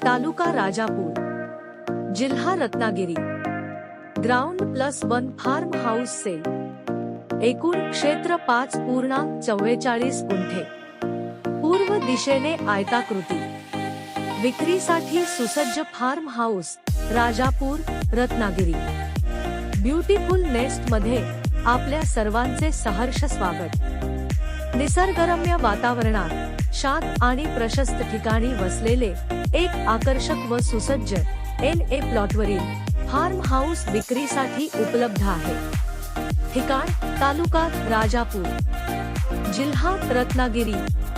तालुका राजापूर, जिल्हा रत्नागिरी। ग्राउंड+1 farm house sale. एकूण क्षेत्र 5.44 गुंठे। पूर्व दिशेने आयताकृती। विक्रीसाठी सुसज्ज farm house, Rajapur, Ratnagiri. Beautiful nest मध्ये आपल्या सर्वांचे सहर्ष स्वागत। निसर्गरम्य वातावरणात शांत आणि प्रशस्त ठिकाणी वसलेले एक आकर्षक व सुसज्ज NA प्लॉटवरील फार्म हाऊस विक्रीसाठी उपलब्ध आहे। ठिकाण तालुका राजापूर, जिल्हा रत्नागिरी।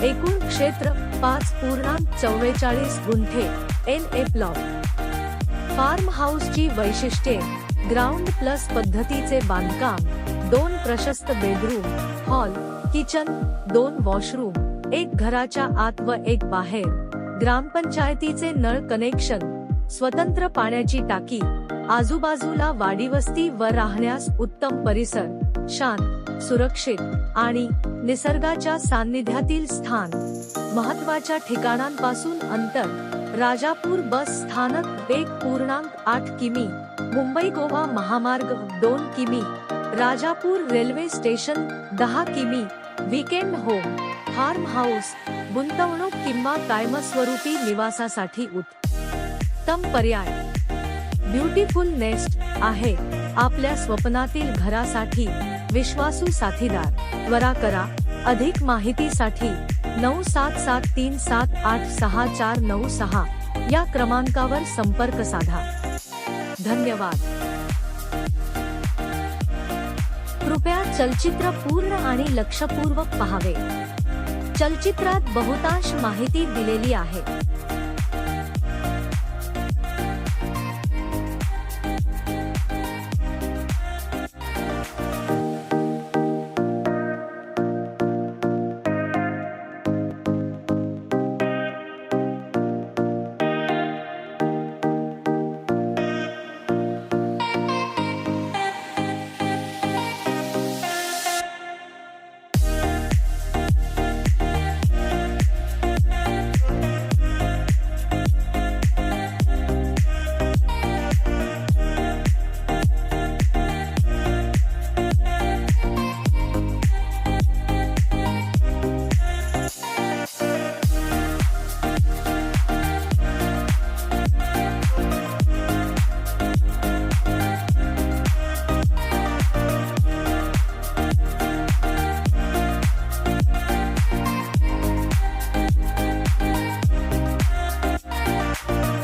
एकूण क्षेत्र 5.44 गुंठे। NA plot. फार्म हाऊसची वैशिष्ट्ये: ग्राउंड+ पद्धतीचे बांधकाम, 2 प्रशस्त बेडरूम, हॉल, किचन, 2 वॉशरूम, एक घराच्या आत व एक बाहेर, ग्रामपंचायतीचे नळ कनेक्शन, स्वतंत्र पाण्याची टाकी, आजूबाजूला वाडीवस्ती व राहण्यास उत्तम परिसर, शांत, सुरक्षित आणि निसर्गाच्या सान्निध्यातील स्थान। महत्त्वाच्या ठिकाणांपासून अंतर: राजापूर बस स्थानक 1.8 किमी, मुंबई गोवा महामार्ग 2 किमी, राजापूर रेल्वे स्टेशन 10 किमी। वीकेंड होम फार्म हाऊस, गुंतवणूक किंवा कायमस्वरूपी निवासासाठी उत्तम पर्याय। ब्युटिफुल नेस्ट आहे आपल्या स्वप्नातील घरासाठी विश्वासू साथीदार। त्वरा करा, अधिक माहितीसाठी 9773786496 या क्रमांकावर संपर्क साधा। धन्यवाद। कृपया चलचित्र पूर्ण आणि लक्षपूर्वक पाहावे। चलचित्रात बहुतांश माहिती दिलेली आहे।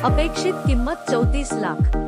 अपेक्षित किंमत 34 लाख।